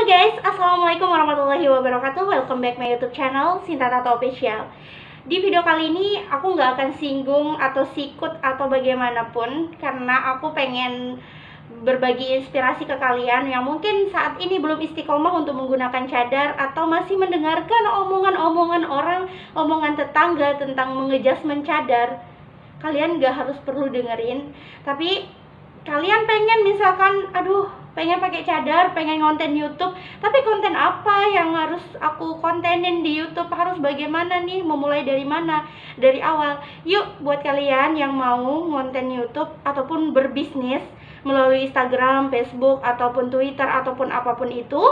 guys, assalamualaikum warahmatullahi wabarakatuh. Welcome back my YouTube channel Sinta Tato Official. Di video kali ini aku nggak akan singgung atau sikut atau bagaimanapun, karena aku pengen berbagi inspirasi ke kalian yang mungkin saat ini belum istiqomah untuk menggunakan cadar atau masih mendengarkan omongan-omongan orang, omongan tetangga tentang mengejasmen cadar. Kalian nggak harus perlu dengerin, tapi kalian pengen misalkan, pengen pakai cadar, pengen konten YouTube, tapi konten apa yang harus aku kontenin di YouTube, harus bagaimana nih, memulai dari mana, dari awal. Yuk, buat kalian yang mau konten YouTube ataupun berbisnis melalui Instagram, Facebook, ataupun Twitter, ataupun apapun itu,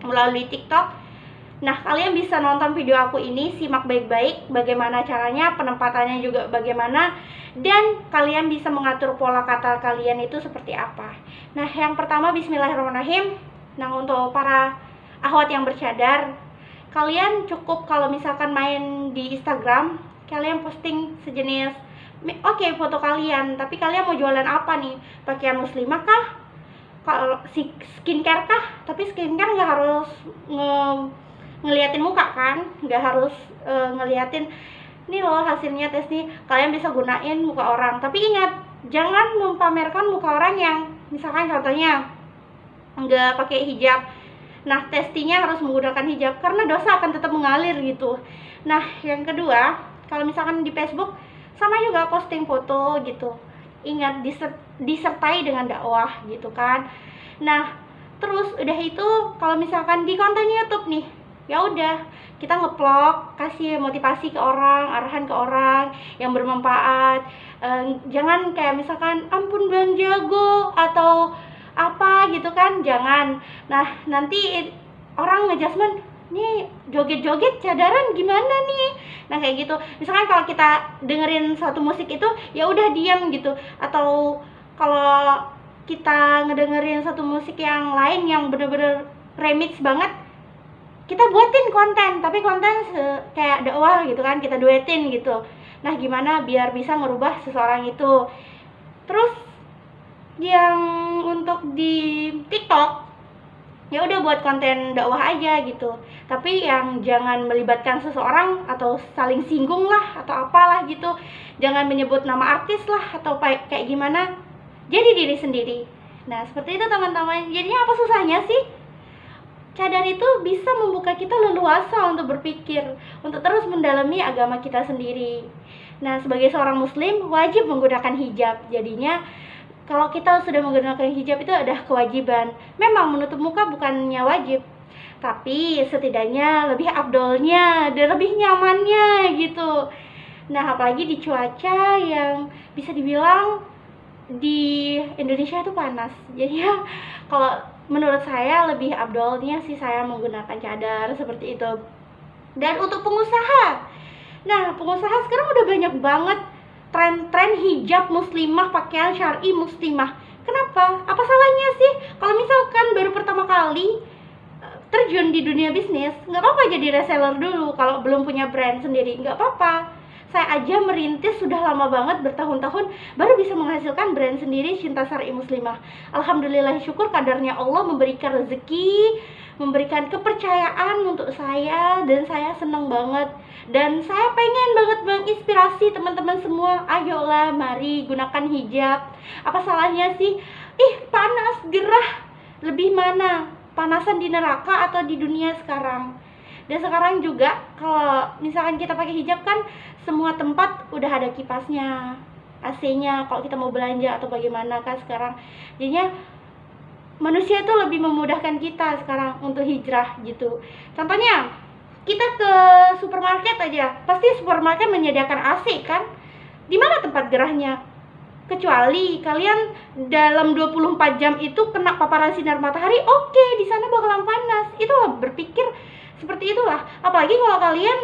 melalui TikTok. Nah, kalian bisa nonton video aku ini, simak baik-baik bagaimana caranya, penempatannya juga bagaimana, dan kalian bisa mengatur pola kata kalian itu seperti apa. Nah, yang pertama, bismillahirrahmanirrahim. Nah, untuk para akhwat yang bercadar, kalian cukup kalau misalkan main di Instagram, kalian posting sejenis, oke, foto kalian, tapi kalian mau jualan apa nih? Pakaian muslimah kah? Kalau skincare kah? Tapi skincare nggak harus ngeliatin muka kan, nggak harus ngeliatin nih loh hasilnya tes nih. Kalian bisa gunain muka orang, tapi ingat, jangan mempamerkan muka orang yang misalkan contohnya nggak pakai hijab. Nah, testinya harus menggunakan hijab karena dosa akan tetap mengalir gitu. Nah, yang kedua, kalau misalkan di Facebook sama juga posting foto gitu, ingat disertai dengan dakwah gitu kan. Nah, terus udah itu kalau misalkan di konten YouTube nih, ya udah kita ngeplok, kasih motivasi ke orang, arahan ke orang yang bermanfaat. Jangan kayak misalkan ampun Bang Jago atau apa gitu kan, jangan. Nah, nanti orang ngejudgement, nih joget-joget cadaran gimana nih. Nah, kayak gitu. Misalkan kalau kita dengerin suatu musik itu, ya udah diam gitu. Atau kalau kita ngedengerin satu musik yang lain yang bener-bener remix banget, kita buatin konten, tapi konten kayak dakwah gitu kan, kita duetin gitu. Nah, gimana biar bisa merubah seseorang itu. Terus yang untuk di TikTok, ya udah buat konten dakwah aja gitu, tapi yang jangan melibatkan seseorang atau saling singgung lah atau apalah gitu. Jangan menyebut nama artis lah atau kayak gimana. Jadi diri sendiri. Nah, seperti itu teman-teman. Jadinya apa susahnya sih? Cadar itu bisa membuka kita leluasa untuk berpikir, untuk terus mendalami agama kita sendiri. Nah, sebagai seorang muslim wajib menggunakan hijab. Jadinya kalau kita sudah menggunakan hijab itu ada kewajiban. Memang menutup muka bukannya wajib, tapi setidaknya lebih afdolnya dan lebih nyamannya gitu. Nah, apalagi di cuaca yang bisa dibilang di Indonesia itu panas. Jadi ya, kalau menurut saya lebih afdolnya sih saya menggunakan cadar seperti itu. Dan untuk pengusaha, nah pengusaha sekarang udah banyak banget tren-tren hijab muslimah, pakaian syar'i muslimah. Kenapa? Apa salahnya sih? Kalau misalkan baru pertama kali terjun di dunia bisnis, nggak apa-apa jadi reseller dulu. Kalau belum punya brand sendiri, nggak apa-apa. Saya aja merintis sudah lama banget, bertahun-tahun, baru bisa menghasilkan brand sendiri, Cinta Syar'i Muslimah. Alhamdulillah, syukur kadarnya Allah memberikan rezeki, memberikan kepercayaan untuk saya, dan saya senang banget. Dan saya pengen banget menginspirasi teman-teman semua. Ayolah, mari gunakan hijab. Apa salahnya sih? Panas, gerah. Lebih mana? Panasan di neraka atau di dunia sekarang? Dan sekarang juga kalau misalkan kita pakai hijab kan, semua tempat udah ada kipasnya, AC-nya kalau kita mau belanja atau bagaimana kan sekarang. Jadinya manusia itu lebih memudahkan kita sekarang untuk hijrah gitu. Contohnya kita ke supermarket aja, pasti supermarket menyediakan AC kan. Di mana tempat gerahnya? Kecuali kalian dalam 24 jam itu kena paparan sinar matahari, oke, di sana bakalan panas. Itulah berpikir seperti itulah. Apalagi kalau kalian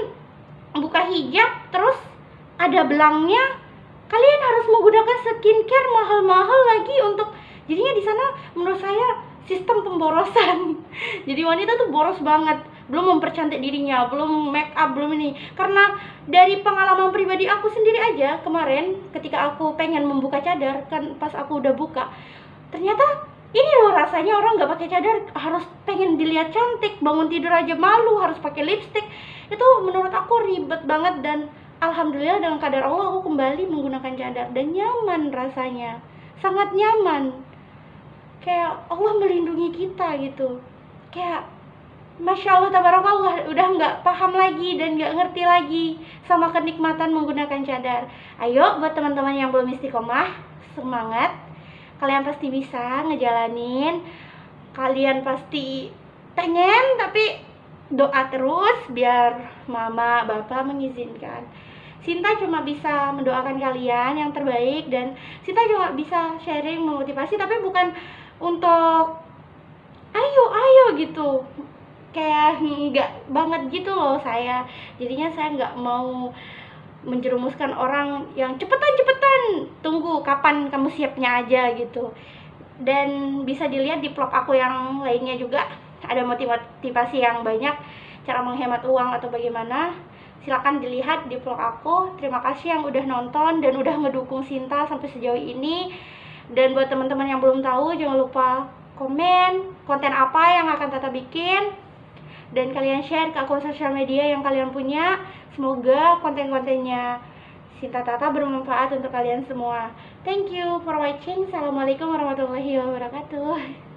buka hijab terus ada belangnya, kalian harus menggunakan skincare mahal-mahal lagi untuk, jadinya di sana menurut saya sistem pemborosan. Jadi wanita tuh boros banget, belum mempercantik dirinya, belum make up, belum ini. Karena dari pengalaman pribadi aku sendiri aja, kemarin ketika aku pengen membuka cadar kan, pas aku udah buka, ternyata ini loh rasanya orang nggak pakai cadar harus pengen dilihat cantik, bangun tidur aja malu harus pakai lipstick. Itu menurut aku ribet banget, dan alhamdulillah dengan kadar Allah aku kembali menggunakan cadar dan nyaman rasanya, sangat nyaman. Kayak Allah melindungi kita gitu, kayak Masya Allah, tabarakallah, udah nggak paham lagi dan nggak ngerti lagi sama kenikmatan menggunakan cadar. Ayo buat teman-teman yang belum istiqomah, semangat, kalian pasti bisa ngejalanin, kalian pasti pengen, tapi doa terus biar mama bapak mengizinkan. Sinta cuma bisa mendoakan kalian yang terbaik, dan Sinta juga bisa sharing, memotivasi, tapi bukan untuk ayo gitu, kayak nggak banget gitu loh saya. Jadinya saya nggak mau menjerumuskan orang yang cepetan, tunggu kapan kamu siapnya aja gitu. Dan bisa dilihat di vlog aku yang lainnya juga, ada motivasi yang banyak, cara menghemat uang atau bagaimana. Silahkan dilihat di vlog aku. Terima kasih yang udah nonton dan udah ngedukung Sinta sampai sejauh ini. Dan buat teman-teman yang belum tahu, jangan lupa komen konten apa yang akan Tata bikin, dan kalian share ke akun sosial media yang kalian punya. Semoga konten-kontennya Sinta Tata bermanfaat untuk kalian semua. Thank you for watching. Assalamualaikum warahmatullahi wabarakatuh.